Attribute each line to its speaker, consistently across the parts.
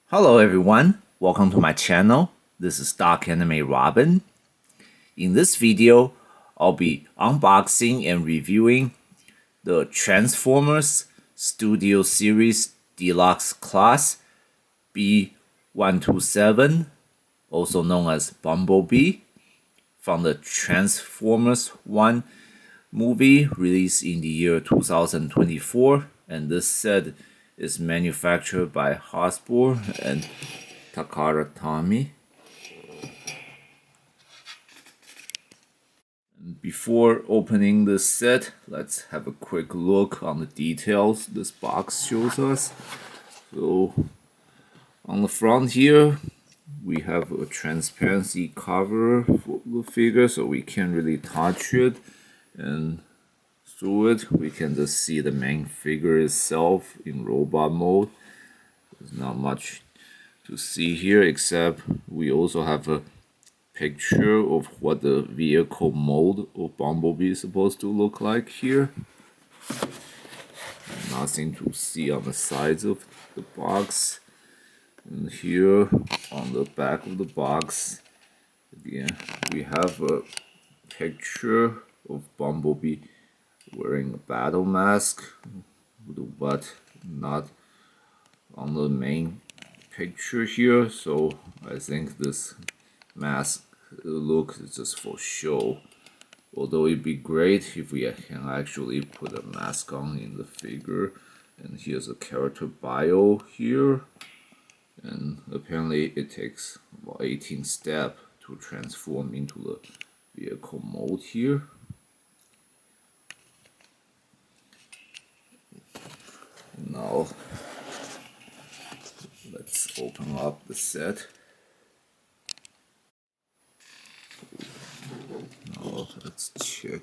Speaker 1: Hello everyone, welcome to my channel. This is Dark Anime Robin. In this video, I'll be unboxing and reviewing the Transformers Studio Series Deluxe Class B-127, also known as BumbleBee, from the Transformers 1 movie released in the year 2024, and this set is manufactured by Hasbro and Takara Tomy. Before opening this set, let's have a quick look on the details this box shows us. So on the front here, we have a transparency cover for the figure, so we can't really touch it, and through it we can just see the main figure itself in robot mode. There's not much to see here, except we also have a picture of what the vehicle mode of Bumblebee is supposed to look like here. Nothing to see on the sides of the box. And here on the back of the box, again, we have a picture of Bumblebee wearing a battle mask, but not on the main picture here. So I think this mask look is just for show. Although it'd be great if we can actually put a mask on in the figure. And here's a character bio here. And apparently it takes about 18 steps to transform into the vehicle mode here. Now let's open up the set. Now let's check.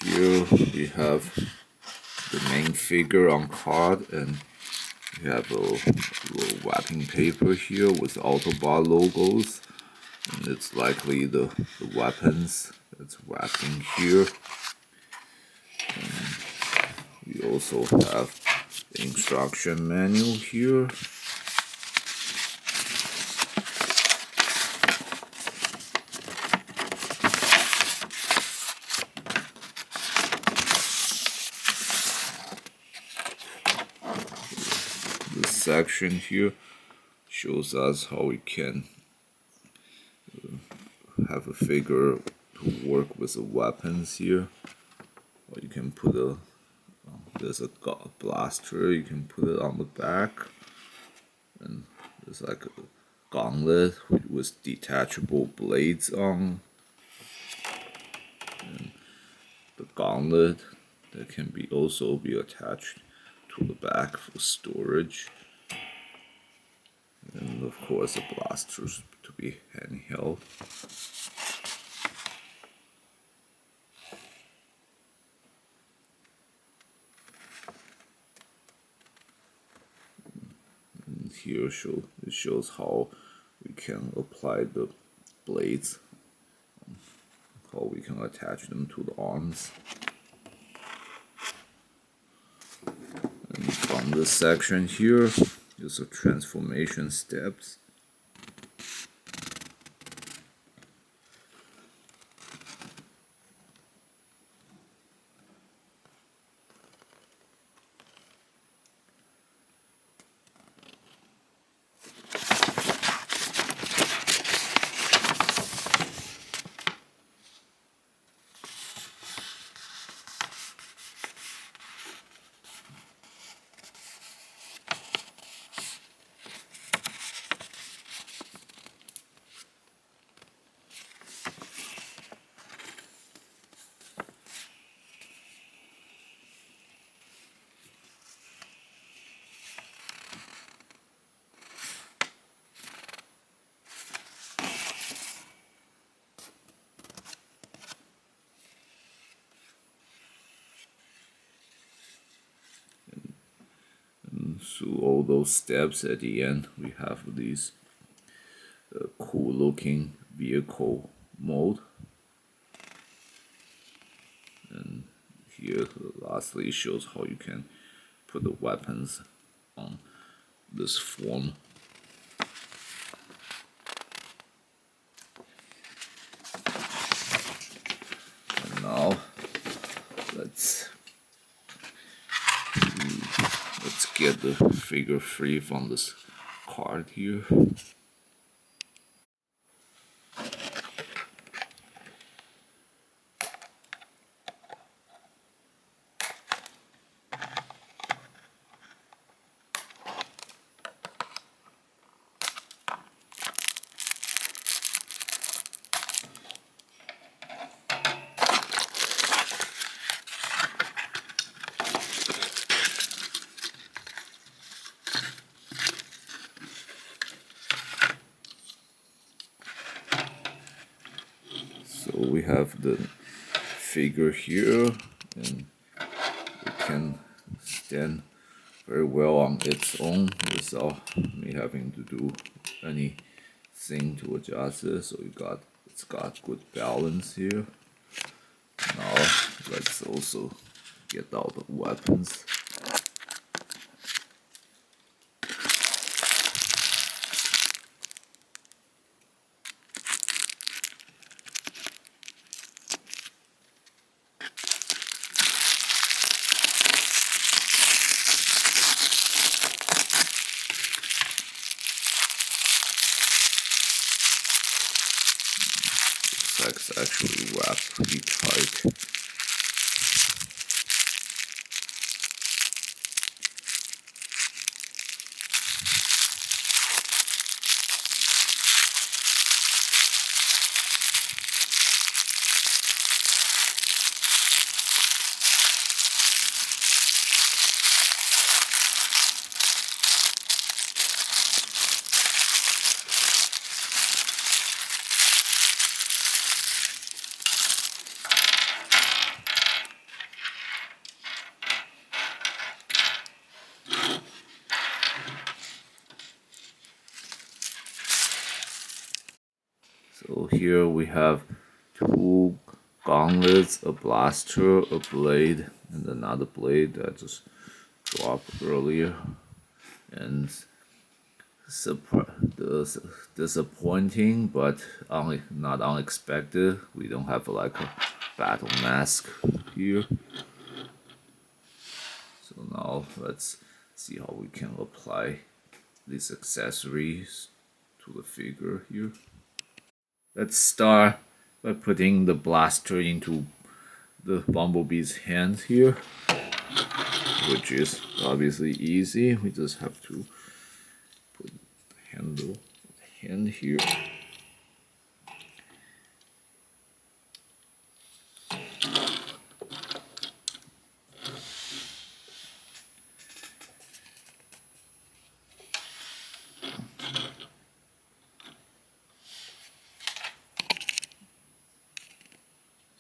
Speaker 1: Here we have the main figure on card, and we have a little wrapping paper here with Autobot logos, and it's likely the weapons that's wrapped in here. And we also have the instruction manual here. This section here shows us how we can have a figure to work with the weapons here. Or you can put there's a blaster, you can put it on the back, and there's like a gauntlet with detachable blades on, and the gauntlet that can also be attached to the back for storage, and of course the blasters to be handheld. And here it shows how we can apply the blades, how we can attach them to the arms. And on this section here is the transformation steps. through all those steps, at the end we have these cool looking vehicle mode. And here lastly it shows how you can put the weapons on this form. And now let's get the figure free from this card here. So we have the figure here, and it can stand very well on its own without me having to do anything to adjust it. So it's got good balance here. Now let's also get out the weapons. It's actually wrapped pretty tight. So here we have two gauntlets, a blaster, a blade, and another blade that just dropped earlier. And disappointing, but not unexpected. We don't have like a battle mask here. So now let's see how we can apply these accessories to the figure here. Let's start by putting the blaster into the Bumblebee's hand here, which is obviously easy. We just have to put the handle of the hand here.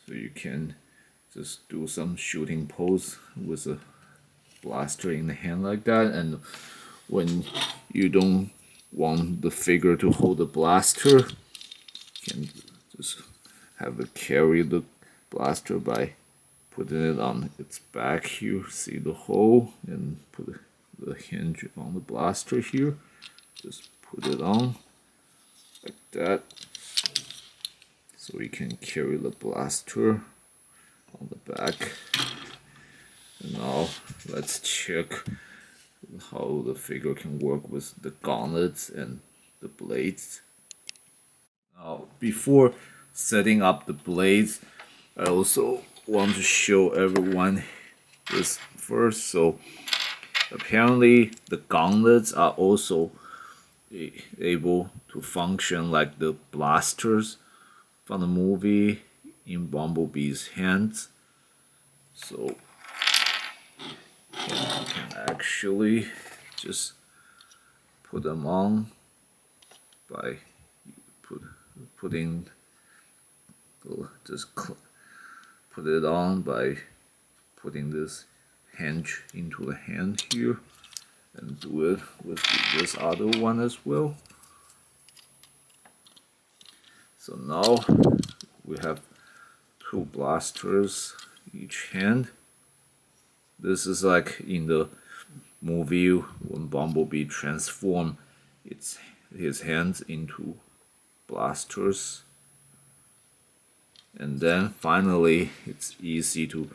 Speaker 1: So you can just do some shooting pose with a blaster in the hand like that, and when you don't want the figure to hold the blaster, you can just have it carry the blaster by putting it on its back here. See the hole, and put the hinge on the blaster here. Just put it on like that, so we can carry the blaster on the back. And now let's check how the figure can work with the gauntlets and the blades. Now, before setting up the blades, I also want to show everyone this first. So apparently the gauntlets are also able to function like the blasters from the movie in Bumblebee's hands. So you can actually just put them on by putting put it on by putting this hinge into the hand here, and do it with this other one as well. So now we have 2 blasters each hand. This is like in the movie when Bumblebee transforms his hands into blasters. And then finally it's easy to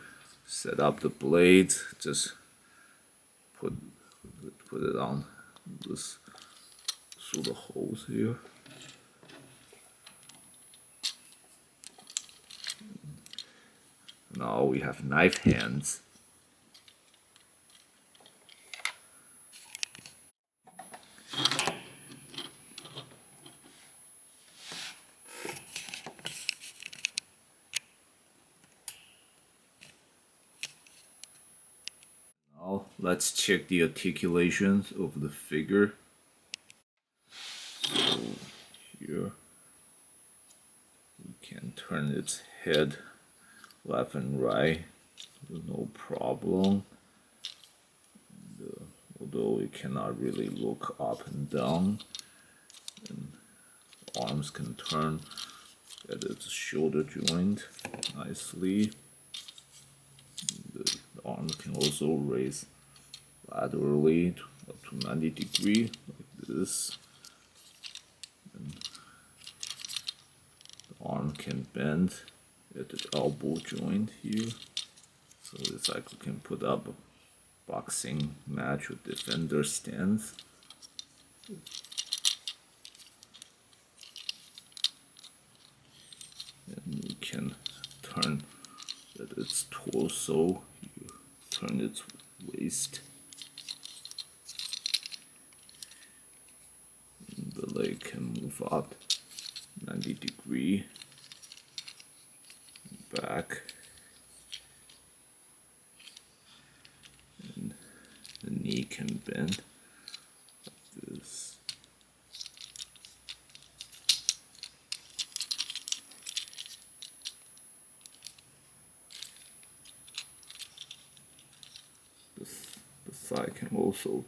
Speaker 1: set up the blades. Just put it on this through the holes here. Now we have knife hands. Now let's check the articulations of the figure. So here we can turn its head left and right with no problem. Although it cannot really look up and down, and arms can turn at its shoulder joint nicely. The arms can also raise laterally up to 90 degrees like this. And the arm can bend at the elbow joint here, so it's like we can put up a boxing match with defender stance. And we can turn at its torso, you turn its waist. And the leg can move up 90 degrees back. And the knee can bend like this. The thigh can also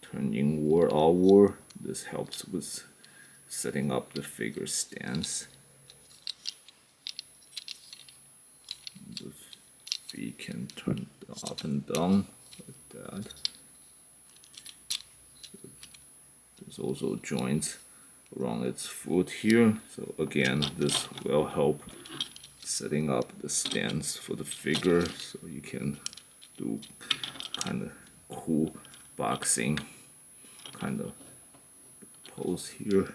Speaker 1: turn inward, outward. This helps with setting up the figure stance. The feet can turn up and down like that. So there's also joints around its foot here. So again, this will help setting up the stance for the figure, so you can do kind of cool boxing kind of pose here.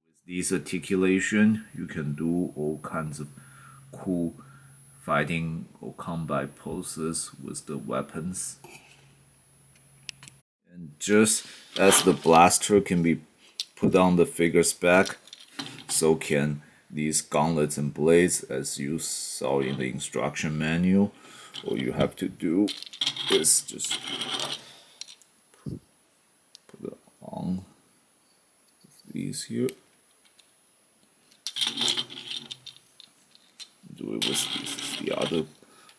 Speaker 1: With these articulation, you can do all kinds of cool fighting or combat poses with the weapons. And just as the blaster can be put on the figure's back, so can these gauntlets and blades, as you saw in the instruction manual. All you have to do is just put it on these here. Do it with the other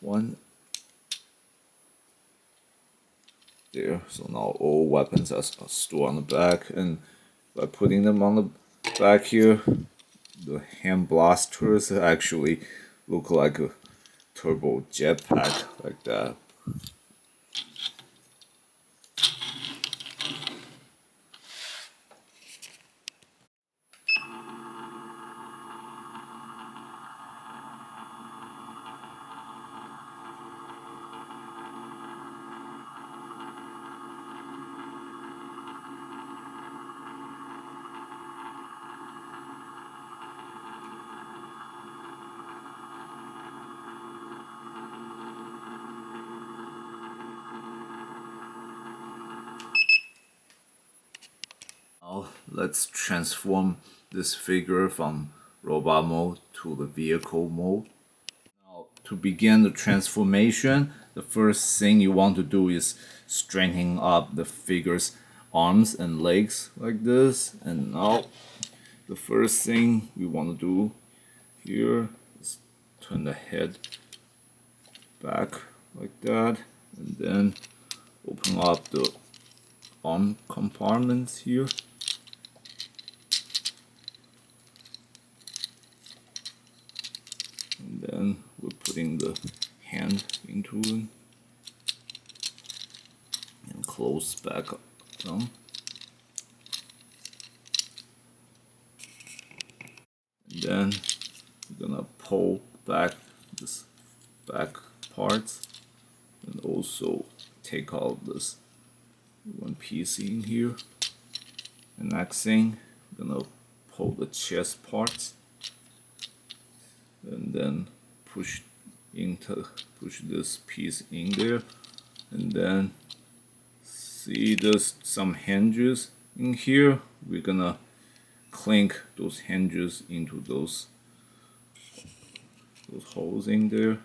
Speaker 1: one. There, so now all weapons are stored on the back, and by putting them on the back here, the hand blasters actually look like a turbo jetpack like that. Now let's transform this figure from robot mode to the vehicle mode. Now to begin the transformation, the first thing you want to do is strengthen up the figure's arms and legs like this. And now the first thing we want to do here is turn the head back like that, and then open up the arm compartments here. And then we're putting the hand into it and close back up down. And then we're gonna pull back this back parts and also take out this one piece in here. And next thing, we're gonna pull the chest parts and then push this piece in there, and then see there's some hinges in here. We're gonna clink those hinges into those holes in there.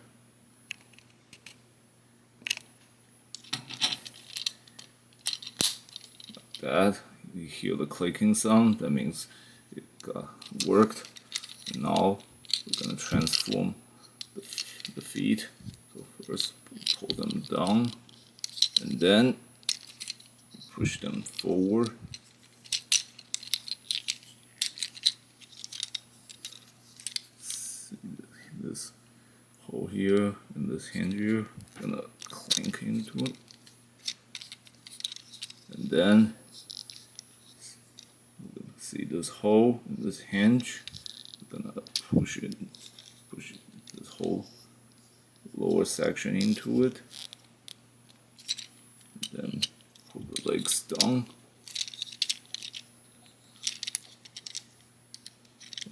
Speaker 1: Like that. You hear the clicking sound, that means it worked. And now we're gonna transform the feet. So first pull them down and then push them forward. See this hole here and this hinge here, gonna clink into it. And then see this hole in this hinge, we're gonna push this whole lower section into it. Then pull the legs down.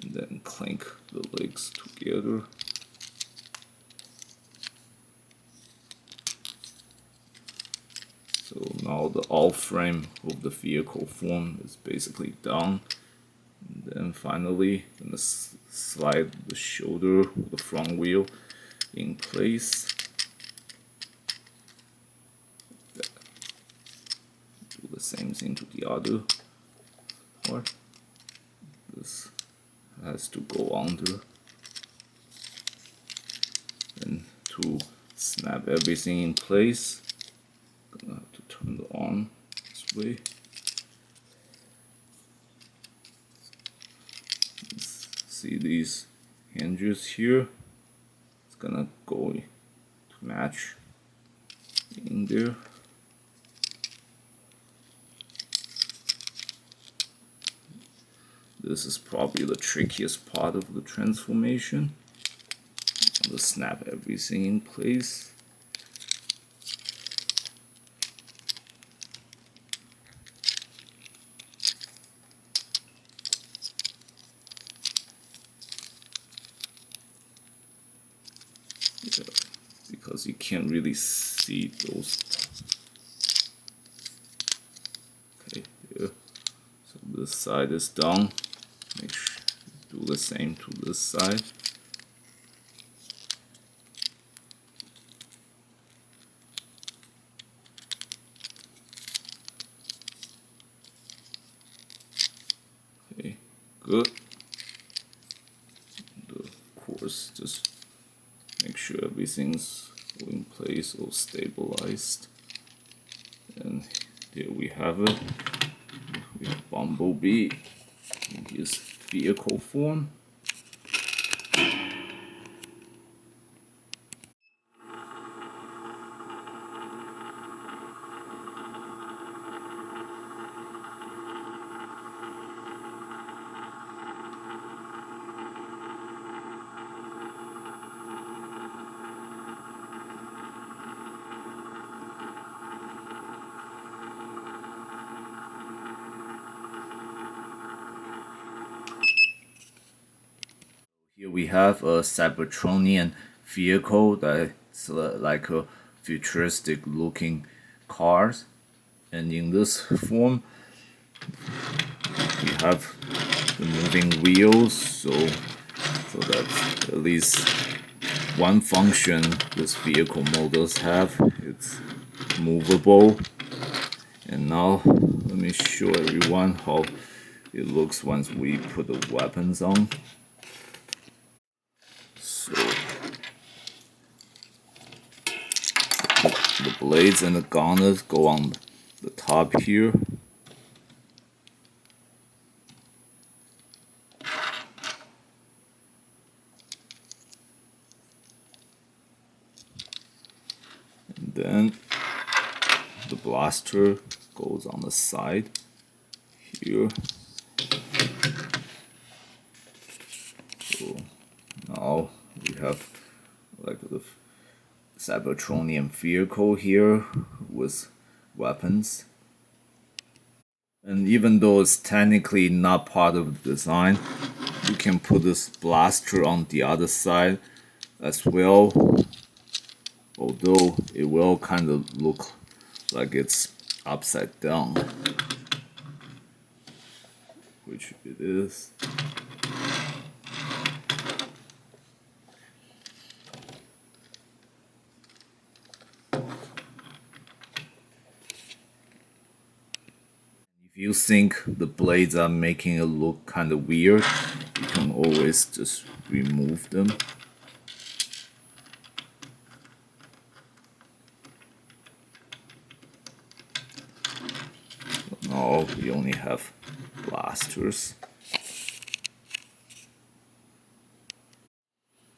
Speaker 1: And then clink the legs together. So now the alt frame of the vehicle form is basically done. And then finally, I'm gonna slide the shoulder of the front wheel in place. Do the same thing to the other part. This has to go under. And to snap everything in place, I'm gonna have to turn the arm this way. See these hinges here? It's gonna go to match in there. This is probably the trickiest part of the transformation. I'm gonna snap everything in place. Because you can't really see those. Okay, here. So this side is done. Make sure you do the same to this side. Okay, good. And of course, just make sure everything's in place or stabilized. And here we have it. We have BumbleBee in his vehicle form. Here we have a Cybertronian vehicle that's like a futuristic looking car, and in this form we have the moving wheels, so that's at least one function this vehicle models have. It's movable. And now let me show everyone how it looks once we put the weapons on. So the blades and the gauntlet go on the top here. And then the blaster goes on the side here. So now we have like the Cybertronian vehicle here with weapons. And even though it's technically not part of the design, you can put this blaster on the other side as well, although it will kind of look like it's upside down, which it is. If you think the blades are making it look kind of weird, you can always just remove them. Now we only have blasters.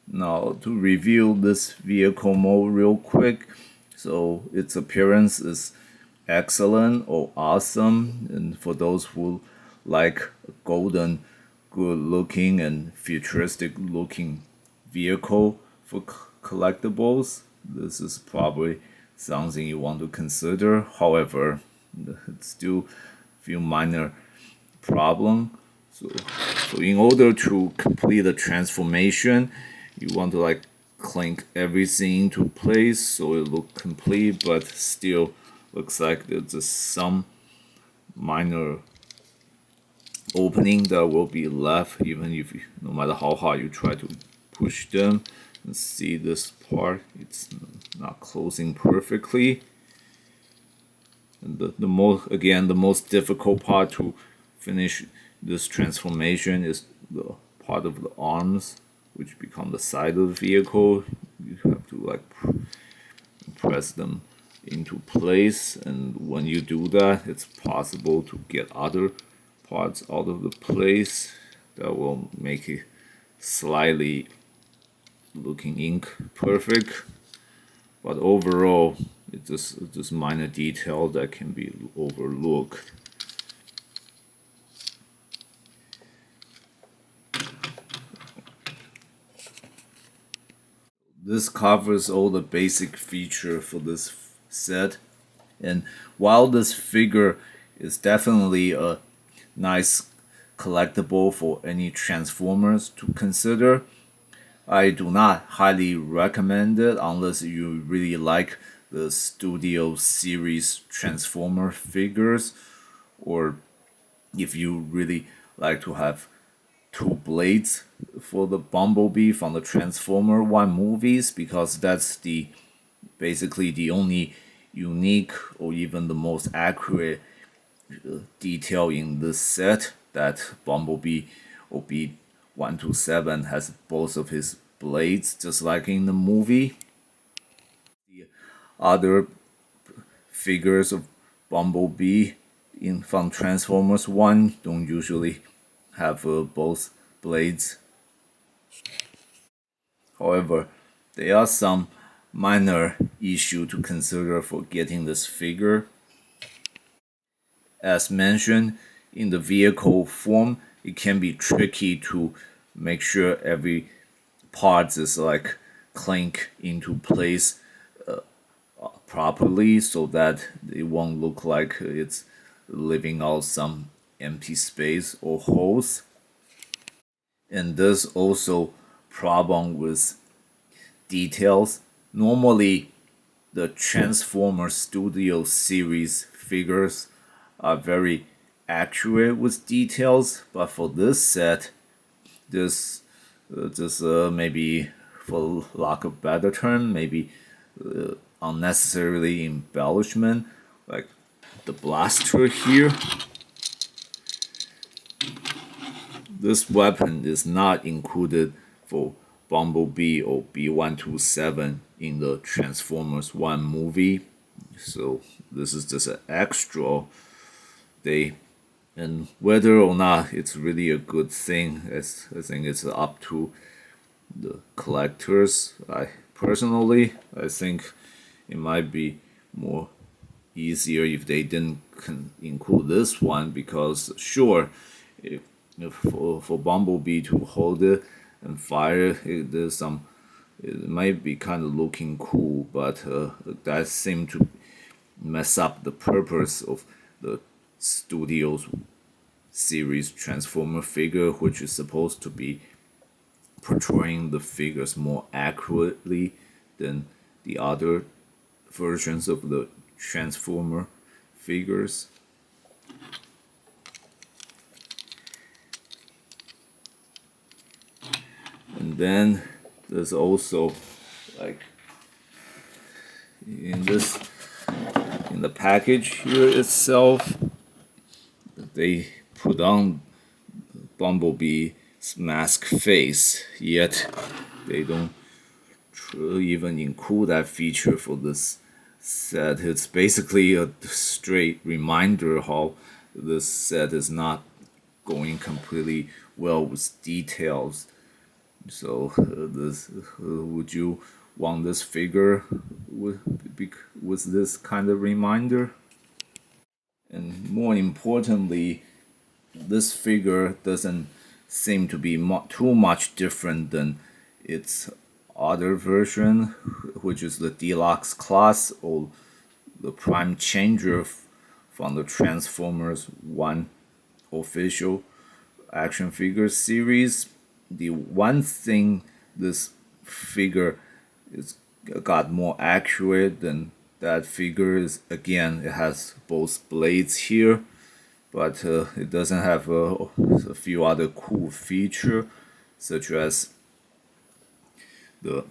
Speaker 1: Now to review this vehicle mode real quick. So its appearance is excellent or awesome, and for those who like a golden, good looking and futuristic looking vehicle for collectibles, this is probably something you want to consider. However, it's still a few minor problems. So in order to complete the transformation, you want to like clink everything into place so it looks complete, but still looks like there's just some minor opening that will be left, even if no matter how hard you try to push them. And see this part, it's not closing perfectly. And the most difficult part to finish this transformation is the part of the arms, which become the side of the vehicle. You have to like press them into place, and when you do that, it's possible to get other parts out of the place that will make it slightly looking ink perfect. But overall, it's just minor detail that can be overlooked. This covers all the basic feature for this set, and while this figure is definitely a nice collectible for any Transformers to consider, I do not highly recommend it unless you really like the Studio Series Transformer figures, or if you really like to have two blades for the Bumblebee from the Transformer 1 movies, because that's basically the only unique or even the most accurate detail in this set, that Bumblebee or B-127 has both of his blades just like in the movie. The other figures of Bumblebee from Transformers 1 don't usually have both blades. However, there are some minor issues to consider for getting this figure. As mentioned, in the vehicle form, it can be tricky to make sure every part is like clink into place properly, so that it won't look like it's leaving out some empty space or holes. And there's also problem with details. Normally, the Transformers Studio Series figures are very accurate with details, but for this set, this maybe, for lack of a better term, maybe unnecessarily embellishment, like the blaster here. This weapon is not included for Bumblebee or B-127 in the Transformers 1 movie, So this is just an extra. And whether or not it's really a good thing, I think it's up to the collectors. I think it might be more easier if they didn't include this one, because sure, if for Bumblebee to hold it and fire it, it might be kind of looking cool, but that seemed to mess up the purpose of the studio's series Transformer figure, which is supposed to be portraying the figures more accurately than the other versions of the Transformer figures. And then there's also, like, in the package here itself, they put on Bumblebee's mask face, yet they don't even include that feature for this set. It's basically a straight reminder how this set is not going completely well with details. So would you want this figure with this kind of reminder? And more importantly, this figure doesn't seem to be too much different than its other version, which is the Deluxe class, or the Prime Changer from the Transformers 1 official action figure series. The one thing this figure is got more accurate than that figure is, again, it has both blades here, but it doesn't have a few other cool features, such as the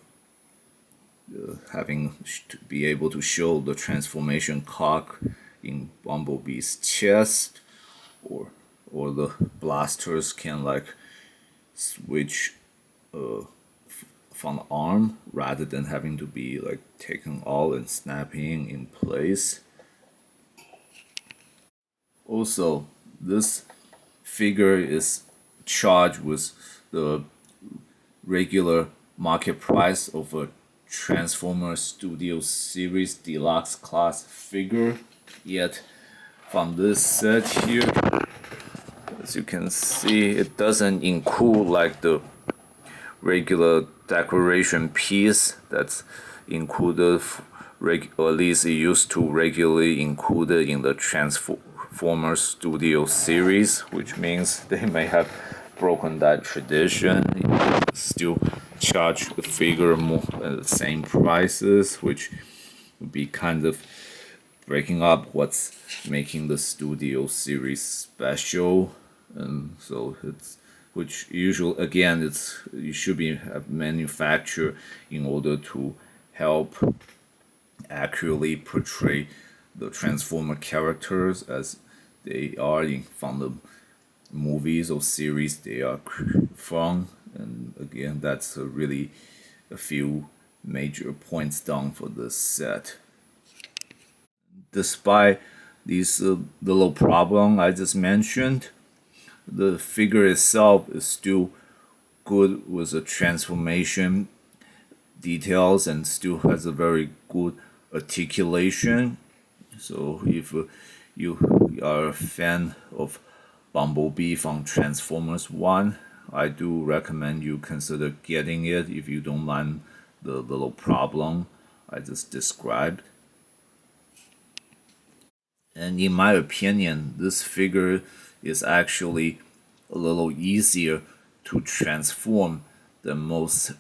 Speaker 1: having to be able to show the transformation cock in Bumblebee's chest, or the blasters can like switch from the arm rather than having to be like taken out and snapping in place. Also, this figure is charged with the regular market price of a Transformers Studio Series Deluxe class figure, yet from this set here, as you can see, it doesn't include like the regular decoration piece that's included, or at least it used to regularly included in the Transformers Studio series, which means they may have broken that tradition. Still charge the figure more at the same prices, which would be kind of breaking up what's making the Studio series special. And so it's, which usually, again, it's, you should be manufactured in order to help accurately portray the Transformer characters as they are from the movies or series they are from. And again, that's really a few major points down for this set. Despite these little problem I just mentioned, the figure itself is still good with the transformation details and still has a very good articulation. So if you are a fan of Bumblebee from Transformers 1, I do recommend you consider getting it if you don't mind the little problem I just described. And in my opinion, this figure is actually a little easier to transform than most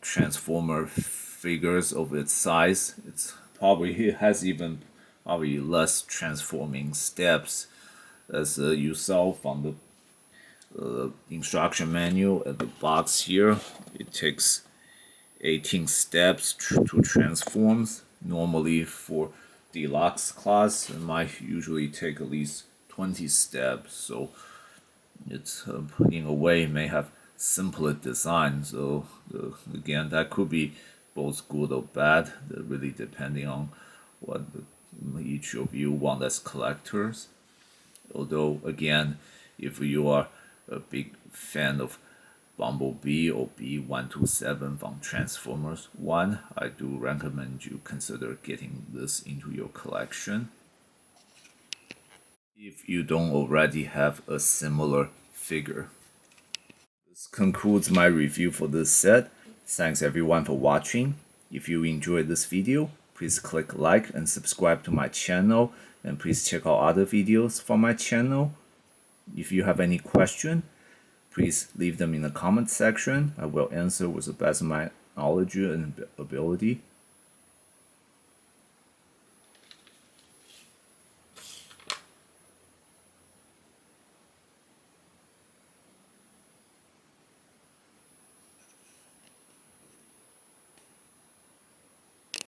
Speaker 1: Transformer figures of its size. It has even probably less transforming steps, as you saw from the instruction manual at the box here. It takes 18 steps to transform. Normally for Deluxe class, it might usually take at least 20 steps. So it's in a way may have simpler design. So again, that could be both good or bad, really depending on what each of you want as collectors. Although, again, if you are a big fan of BumbleBee or B-127 from Transformers 1, I do recommend you consider getting this into your collection if you don't already have a similar figure. This concludes my review for this set. Thanks everyone for watching. If you enjoyed this video, please click like and subscribe to my channel, and please check out other videos from my channel. If you have any question, please leave them in the comment section. I will answer with the best of my knowledge and ability.